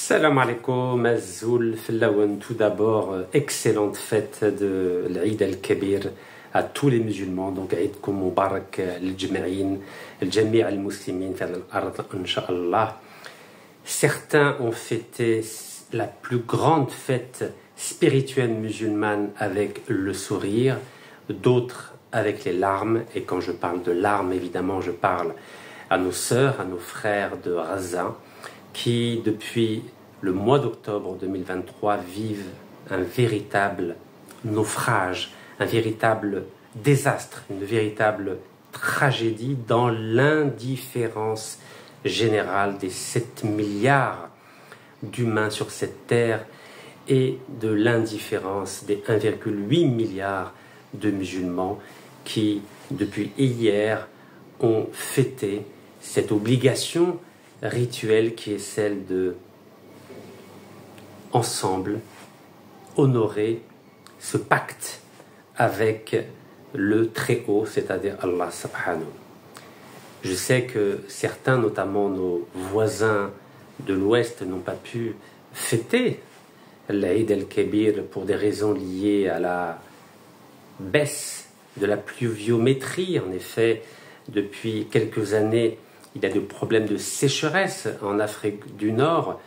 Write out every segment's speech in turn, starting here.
Salam alaikum, Azul Fillawan. Tout d'abord, excellente fête de l'Eid al-Kabir à tous les musulmans. Donc, Eidkoum Mubarak, al-Jami'in, al-Jami' al-Muslimin, fi al-Ard, Inch'Allah. Certains ont fêté la plus grande fête spirituelle musulmane avec le sourire, d'autres avec les larmes. Et quand je parle de larmes, évidemment, je parle à nos sœurs, à nos frères de Gaza, qui, depuis le mois d'octobre 2023, vivent un véritable naufrage, un véritable désastre, une véritable tragédie dans l'indifférence générale des 7 milliards d'humains sur cette terre et de l'indifférence des 1,8 milliard de musulmans qui, depuis hier, ont fêté cette obligation rituel qui est celle de, ensemble, honorer ce pacte avec le Très-Haut, c'est-à-dire Allah subhanahu. Je sais que certains, notamment nos voisins de l'Ouest, n'ont pas pu fêter l'Eid al-Kabir pour des raisons liées à la baisse de la pluviométrie. En effet, depuis quelques années, il y a des problèmes de sécheresse en Afrique du Nord.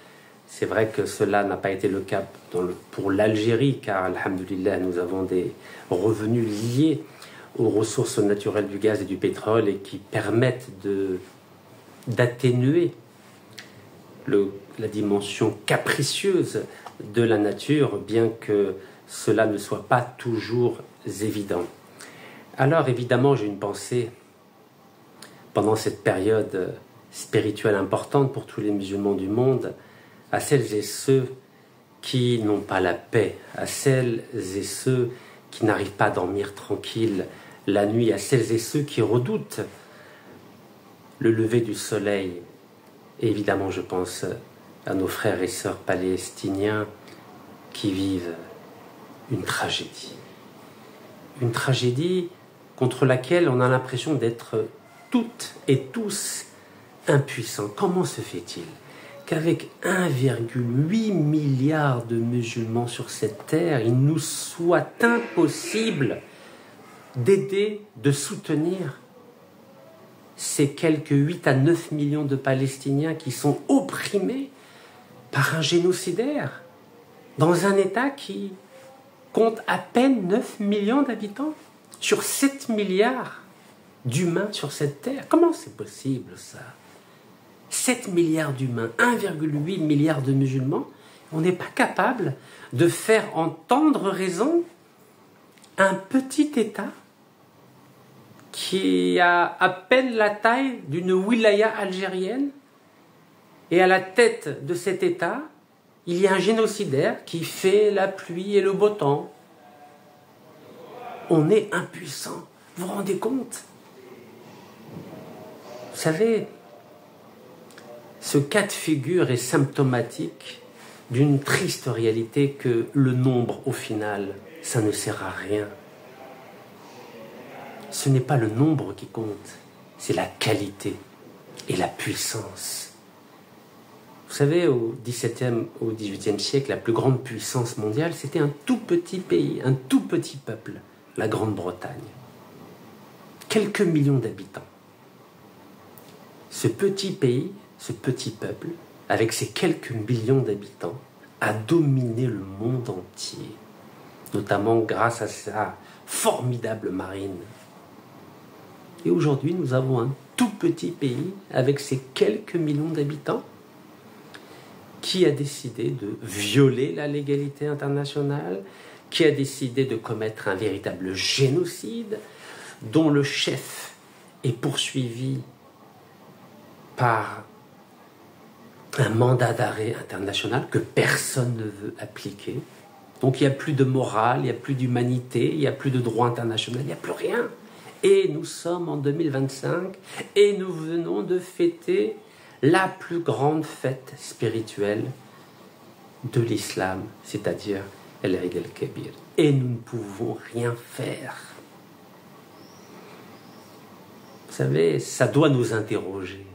C'est vrai que cela n'a pas été le cas pour l'Algérie, car, alhamdoulilah, nous avons des revenus liés aux ressources naturelles du gaz et du pétrole et qui permettent d'atténuer la dimension capricieuse de la nature, bien que cela ne soit pas toujours évident. Alors, évidemment, j'ai une pensée pendant cette période spirituelle importante pour tous les musulmans du monde, à celles et ceux qui n'ont pas la paix, à celles et ceux qui n'arrivent pas à dormir tranquille la nuit, à celles et ceux qui redoutent le lever du soleil. Et évidemment, je pense à nos frères et sœurs palestiniens qui vivent une tragédie. Une tragédie contre laquelle on a l'impression d'être toutes et tous impuissants. Comment se fait-il qu'avec 1,8 milliard de musulmans sur cette terre, il nous soit impossible d'aider, de soutenir ces quelques 8 à 9 millions de Palestiniens qui sont opprimés par un génocidaire dans un État qui compte à peine 9 millions d'habitants sur 7 milliards d'humains sur cette terre? Comment c'est possible ça? 7 milliards d'humains, 1,8 milliard de musulmans, on n'est pas capable de faire entendre raison un petit État qui a à peine la taille d'une wilaya algérienne, et à la tête de cet État, il y a un génocidaire qui fait la pluie et le beau temps. On est impuissant, vous vous rendez compte? Vous savez, ce cas de figure est symptomatique d'une triste réalité que le nombre, au final, ça ne sert à rien. Ce n'est pas le nombre qui compte, c'est la qualité et la puissance. Vous savez, au XVIIe, au XVIIIe siècle, la plus grande puissance mondiale, c'était un tout petit pays, un tout petit peuple, la Grande-Bretagne. Quelques millions d'habitants. Ce petit pays, ce petit peuple, avec ses quelques millions d'habitants, a dominé le monde entier, notamment grâce à sa formidable marine. Et aujourd'hui, nous avons un tout petit pays, avec ses quelques millions d'habitants, qui a décidé de violer la légalité internationale, qui a décidé de commettre un véritable génocide, dont le chef est poursuivi par un mandat d'arrêt international que personne ne veut appliquer. Donc il n'y a plus de morale, il n'y a plus d'humanité, il n'y a plus de droit international, il n'y a plus rien. Et nous sommes en 2025 et nous venons de fêter la plus grande fête spirituelle de l'islam, c'est-à-dire l'Eid al-Kabir. Et nous ne pouvons rien faire. Vous savez, ça doit nous interroger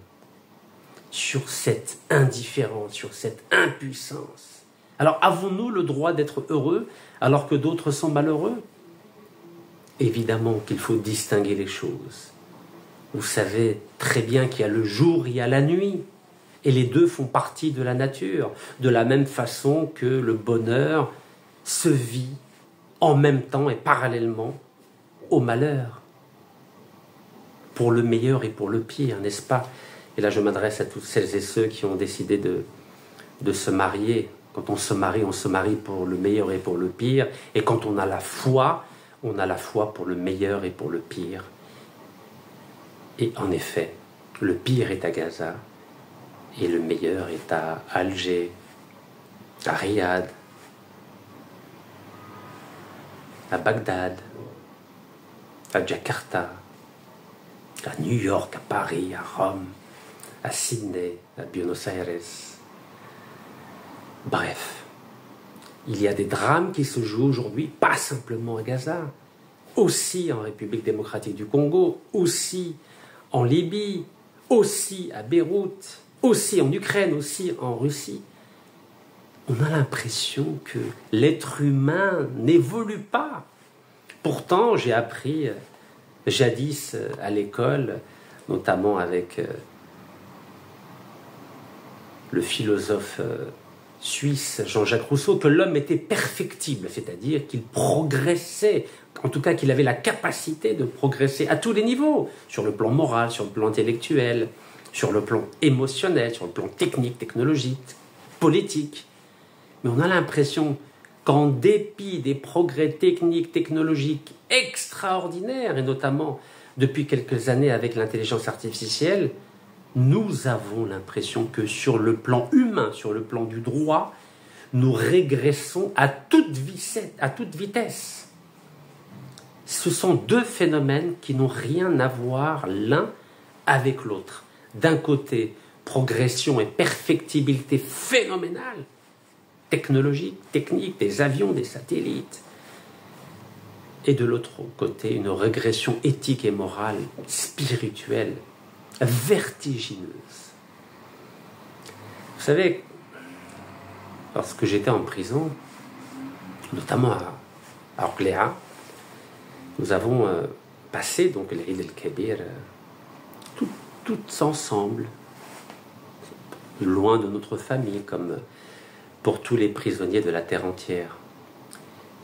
sur cette indifférence, sur cette impuissance. Alors avons-nous le droit d'être heureux alors que d'autres sont malheureux? Évidemment qu'il faut distinguer les choses. Vous savez très bien qu'il y a le jour, il y a la nuit. Et les deux font partie de la nature, de la même façon que le bonheur se vit en même temps et parallèlement au malheur. Pour le meilleur et pour le pire, n'est-ce pas? Et là, je m'adresse à toutes celles et ceux qui ont décidé de se marier. Quand on se marie pour le meilleur et pour le pire. Et quand on a la foi pour le meilleur et pour le pire. Et en effet, le pire est à Gaza et le meilleur est à Alger, à Riyad, à Bagdad, à Jakarta, à New York, à Paris, à Rome, à Sydney, à Buenos Aires. Bref, il y a des drames qui se jouent aujourd'hui, pas simplement à Gaza, aussi en République démocratique du Congo, aussi en Libye, aussi à Beyrouth, aussi en Ukraine, aussi en Russie. On a l'impression que l'être humain n'évolue pas. Pourtant, j'ai appris jadis à l'école, notamment avec le philosophe suisse Jean-Jacques Rousseau, que l'homme était perfectible, c'est-à-dire qu'il progressait, en tout cas qu'il avait la capacité de progresser à tous les niveaux, sur le plan moral, sur le plan intellectuel, sur le plan émotionnel, sur le plan technique, technologique, politique. Mais on a l'impression qu'en dépit des progrès techniques, technologiques extraordinaires, et notamment depuis quelques années avec l'intelligence artificielle, nous avons l'impression que sur le plan humain, sur le plan du droit, nous régressons à toute vitesse. Ce sont deux phénomènes qui n'ont rien à voir l'un avec l'autre. D'un côté, progression et perfectibilité phénoménale, technologique, technique, des avions, des satellites. Et de l'autre côté, une régression éthique et morale, spirituelle, vertigineuse. Vous savez, lorsque j'étais en prison, notamment à Orléans, nous avons passé donc l'Eid el-Kébir toutes ensemble, loin de notre famille, comme pour tous les prisonniers de la terre entière.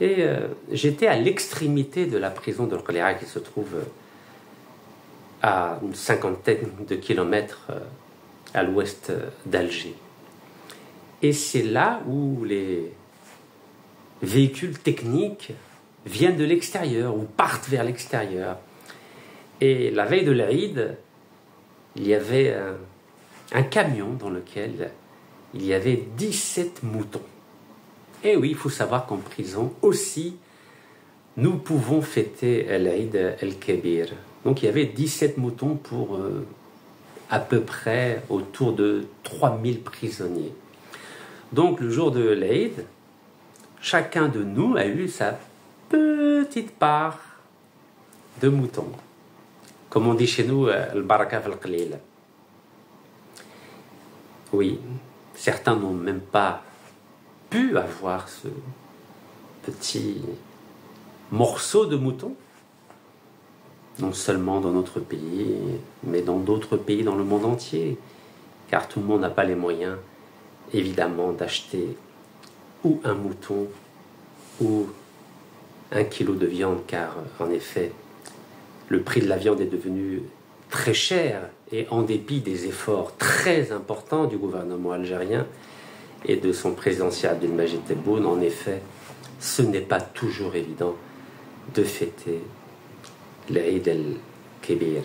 Et j'étais à l'extrémité de la prison d'Orléans qui se trouve à une cinquantaine de kilomètres à l'ouest d'Alger. Et c'est là où les véhicules techniques viennent de l'extérieur ou partent vers l'extérieur. Et la veille de l'Aïd, il y avait un camion dans lequel il y avait 17 moutons. Et oui, il faut savoir qu'en prison aussi, nous pouvons fêter l'Aïd el-Kébir. Donc il y avait 17 moutons pour à peu près autour de 3000 prisonniers. Donc le jour de l'Aïd, chacun de nous a eu sa petite part de moutons. Comme on dit chez nous, al-baraka fil-qalil. Oui, certains n'ont même pas pu avoir ce petit morceau de mouton, non seulement dans notre pays, mais dans d'autres pays dans le monde entier, car tout le monde n'a pas les moyens, évidemment, d'acheter ou un mouton ou 1 kilo de viande, car en effet, le prix de la viande est devenu très cher, et en dépit des efforts très importants du gouvernement algérien et de son président Abdelmajid Tebboune, en effet, ce n'est pas toujours évident de fêter l'Eid el-Kébir.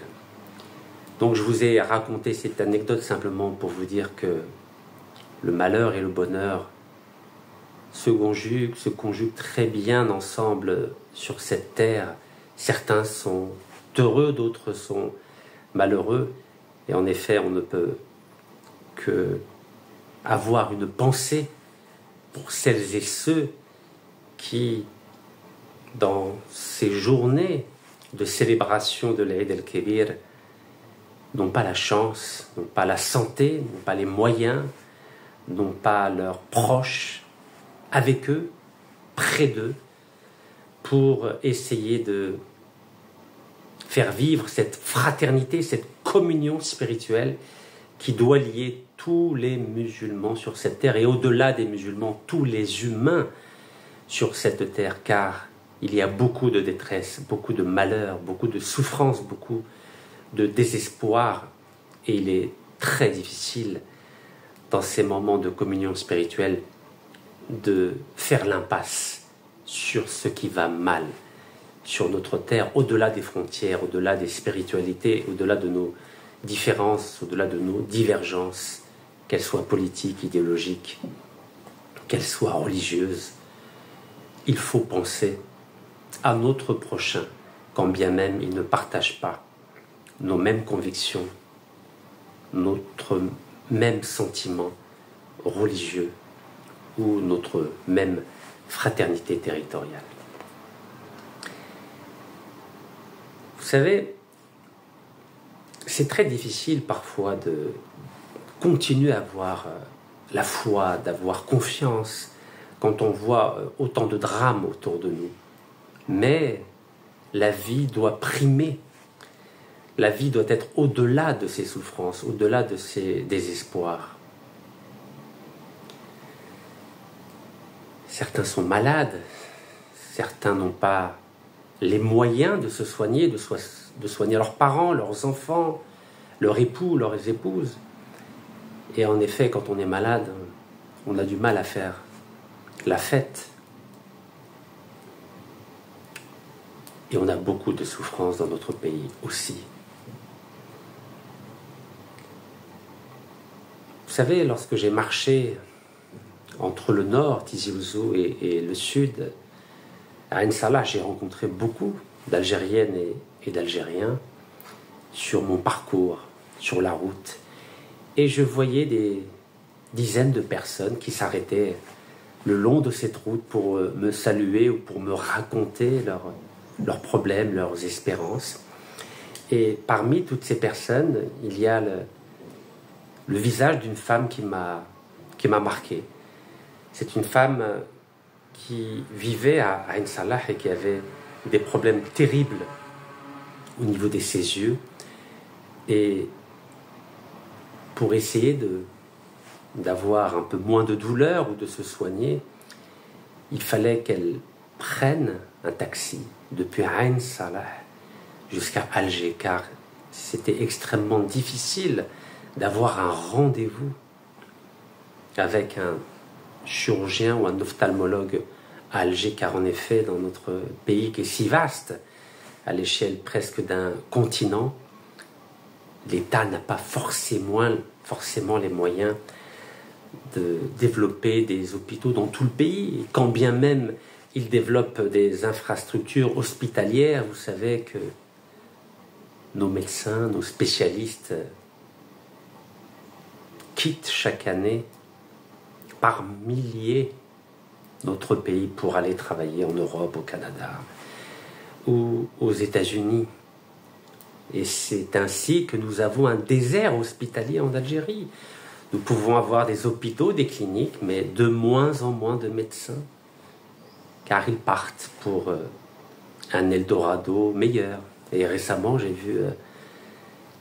Donc je vous ai raconté cette anecdote simplement pour vous dire que le malheur et le bonheur se conjuguent très bien ensemble sur cette terre. Certains sont heureux, d'autres sont malheureux. Et en effet, on ne peut que avoir une pensée pour celles et ceux qui, dans ces journées de célébration de l'Eid el-Kébir, n'ont pas la chance, n'ont pas la santé, n'ont pas les moyens, n'ont pas leurs proches avec eux, près d'eux, pour essayer de faire vivre cette fraternité, cette communion spirituelle qui doit lier tous les musulmans sur cette terre et au-delà des musulmans, tous les humains sur cette terre, car il y a beaucoup de détresse, beaucoup de malheur, beaucoup de souffrance, beaucoup de désespoir, et il est très difficile dans ces moments de communion spirituelle de faire l'impasse sur ce qui va mal sur notre terre, au-delà des frontières, au-delà des spiritualités, au-delà de nos différences, au-delà de nos divergences, qu'elles soient politiques, idéologiques, qu'elles soient religieuses. Il faut penser à notre prochain, quand bien même il ne partage pas nos mêmes convictions, notre même sentiment religieux ou notre même fraternité territoriale. Vous savez, c'est très difficile parfois de continuer à avoir la foi, d'avoir confiance quand on voit autant de drames autour de nous. Mais la vie doit primer. La vie doit être au-delà de ces souffrances, au-delà de ces désespoirs. Certains sont malades, certains n'ont pas les moyens de se soigner, de soigner leurs parents, leurs enfants, leur époux, leurs épouses. Et en effet, quand on est malade, on a du mal à faire la fête. Et on a beaucoup de souffrances dans notre pays aussi. Vous savez, lorsque j'ai marché entre le nord, Tizi Ouzou, et le sud, à Ain Salah, j'ai rencontré beaucoup d'Algériennes et d'Algériens sur mon parcours, sur la route. Et je voyais des dizaines de personnes qui s'arrêtaient le long de cette route pour me saluer ou pour me raconter leurs problèmes, leurs espérances. Et parmi toutes ces personnes, il y a le visage d'une femme qui m'a marqué. C'est une femme qui vivait à Ain Salah et qui avait des problèmes terribles au niveau de ses yeux. Et pour essayer d'avoir un peu moins de douleur ou de se soigner, il fallait qu'elle prenne un taxi depuis Ain Salah jusqu'à Alger, car c'était extrêmement difficile d'avoir un rendez-vous avec un chirurgien ou un ophtalmologue à Alger, car en effet, dans notre pays qui est si vaste, à l'échelle presque d'un continent, l'État n'a pas forcément les moyens de développer des hôpitaux dans tout le pays. Et quand bien même il développe des infrastructures hospitalières, vous savez que nos médecins, nos spécialistes quittent chaque année par milliers notre pays pour aller travailler en Europe, au Canada ou aux États-Unis. Et c'est ainsi que nous avons un désert hospitalier en Algérie. Nous pouvons avoir des hôpitaux, des cliniques, mais de moins en moins de médecins, car ils partent pour un Eldorado meilleur. Et récemment, j'ai vu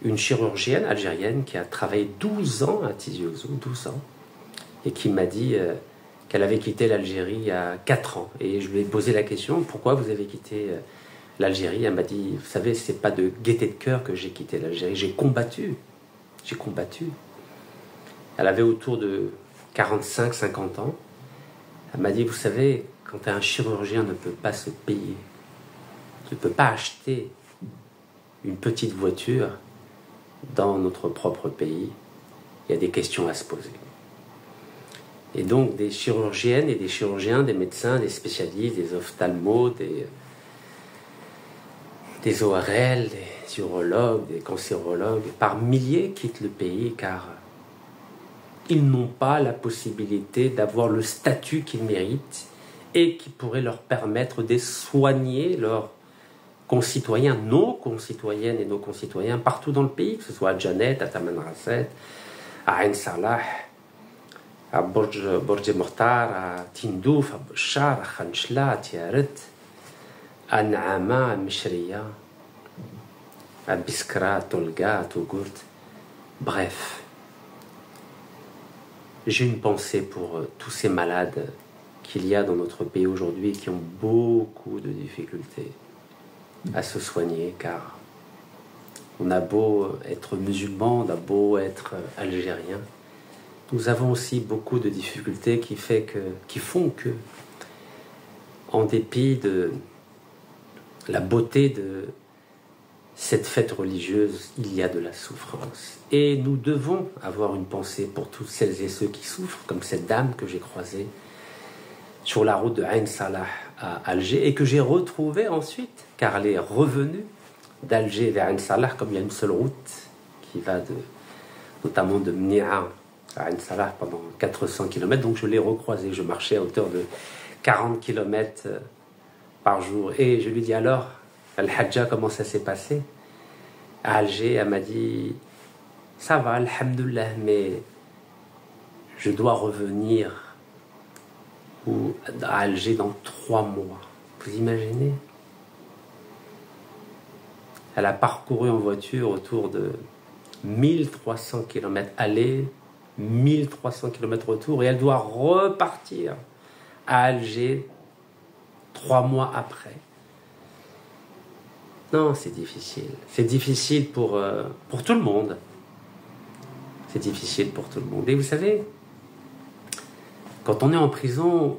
une chirurgienne algérienne qui a travaillé 12 ans à Tizi Ouzou, 12 ans, et qui m'a dit qu'elle avait quitté l'Algérie il y a 4 ans. Et je lui ai posé la question, pourquoi vous avez quitté l'Algérie? Elle m'a dit, vous savez, c'est pas de gaieté de cœur que j'ai quitté l'Algérie, j'ai combattu. Elle avait autour de 45-50 ans. Elle m'a dit, vous savez, quand un chirurgien ne peut pas se payer, ne peut pas acheter une petite voiture dans notre propre pays, il y a des questions à se poser. Et donc des chirurgiennes et des chirurgiens, des médecins, des spécialistes, des ophtalmos, des ORL, des urologues, des cancérologues, par milliers quittent le pays car ils n'ont pas la possibilité d'avoir le statut qu'ils méritent et qui pourrait leur permettre de soigner leurs concitoyens, nos concitoyennes et nos concitoyens partout dans le pays, que ce soit à Janet, à Taman Rasset, à Ain Salah, à Borj Mortar, à Tindouf, à Bouchar, à Khanchla, à Tiaret, à Naama, à Mishriya, à Biskra, à Tolga, à Togourt. Bref, j'ai une pensée pour tous ces malades qu'il y a dans notre pays aujourd'hui qui ont beaucoup de difficultés à se soigner, car on a beau être musulman, on a beau être algérien, nous avons aussi beaucoup de difficultés qui font que, en dépit de la beauté de cette fête religieuse, il y a de la souffrance. Et nous devons avoir une pensée pour toutes celles et ceux qui souffrent, comme cette dame que j'ai croisée sur la route de Ain Salah à Alger et que j'ai retrouvée ensuite, car elle est revenue d'Alger vers Ain Salah, comme il y a une seule route qui va notamment de Mnia à Ain Salah pendant 400 km. Donc je l'ai recroisée, je marchais à hauteur de 40 km par jour. Et je lui dis alors, Al-Hajja, comment ça s'est passé à Alger? Elle m'a dit, ça va, alhamdoulilah, mais je dois revenir à Alger dans 3 mois. Vous imaginez? Elle a parcouru en voiture autour de 1300 km aller, 1300 km retour, et elle doit repartir à Alger 3 mois après. Non, c'est difficile. C'est difficile pour tout le monde. C'est difficile pour tout le monde. Et vous savez, quand on est en prison,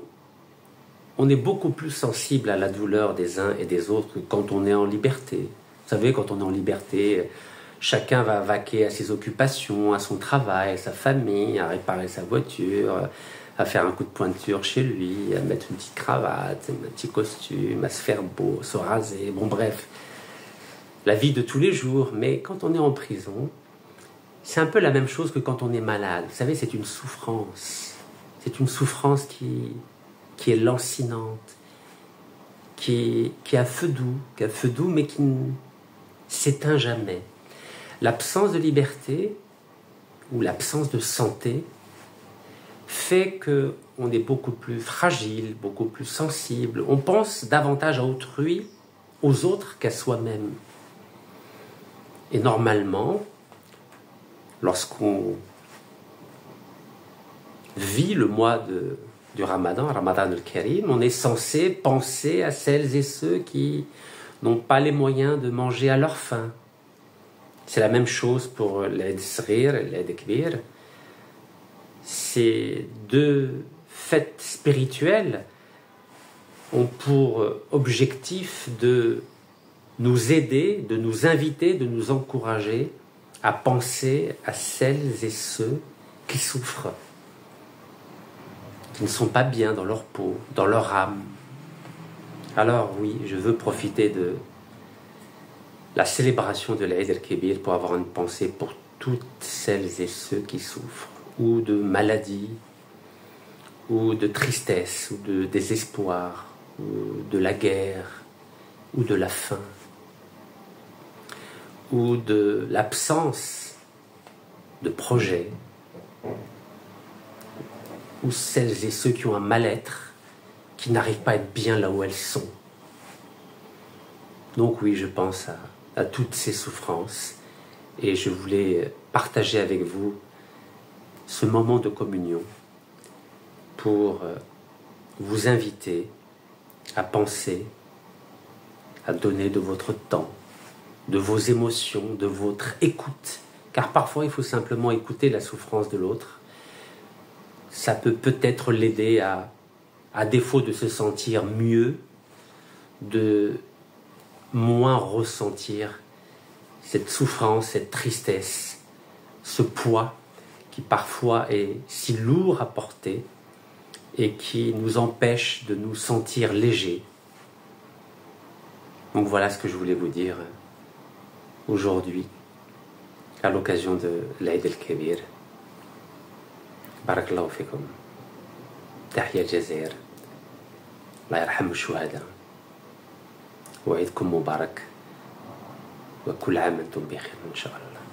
on est beaucoup plus sensible à la douleur des uns et des autres que quand on est en liberté. Vous savez, quand on est en liberté, chacun va vaquer à ses occupations, à son travail, à sa famille, à réparer sa voiture, à faire un coup de pointure chez lui, à mettre une petite cravate, un petit costume, à se faire beau, se raser, bon bref, la vie de tous les jours. Mais quand on est en prison, c'est un peu la même chose que quand on est malade. Vous savez, c'est une souffrance. C'est une souffrance qui est lancinante, qui a feu doux, mais qui ne s'éteint jamais. L'absence de liberté ou l'absence de santé fait qu'on est beaucoup plus fragile, beaucoup plus sensible. On pense davantage à autrui, aux autres qu'à soi-même. Et normalement, lorsqu'on vit le mois du Ramadan al-Karim, on est censé penser à celles et ceux qui n'ont pas les moyens de manger à leur faim. C'est la même chose pour l'Aïd Sghir et l'Aïd Kbir. Ces 2 fêtes spirituelles ont pour objectif de nous aider, de nous inviter, de nous encourager à penser à celles et ceux qui souffrent, qui ne sont pas bien dans leur peau, dans leur âme. Alors oui, je veux profiter de la célébration de l'Aïd el-Kébir pour avoir une pensée pour toutes celles et ceux qui souffrent, ou de maladie, ou de tristesse, ou de désespoir, ou de la guerre, ou de la faim, ou de l'absence de projet, ou celles et ceux qui ont un mal-être, qui n'arrivent pas à être bien là où elles sont. Donc oui, je pense à toutes ces souffrances, et je voulais partager avec vous ce moment de communion pour vous inviter à penser, à donner de votre temps, de vos émotions, de votre écoute, car parfois il faut simplement écouter la souffrance de l'autre. Ça peut peut-être l'aider à défaut de se sentir mieux, de moins ressentir cette souffrance, cette tristesse, ce poids qui parfois est si lourd à porter et qui nous empêche de nous sentir légers. Donc voilà ce que je voulais vous dire aujourd'hui à l'occasion de l'Aïd el-Kébir. Barakallahu fikum. Tahia Jazair. Allah yarham al-shuhada. وعيدكم مبارك وكل عام وانتم بخير ان شاء الله.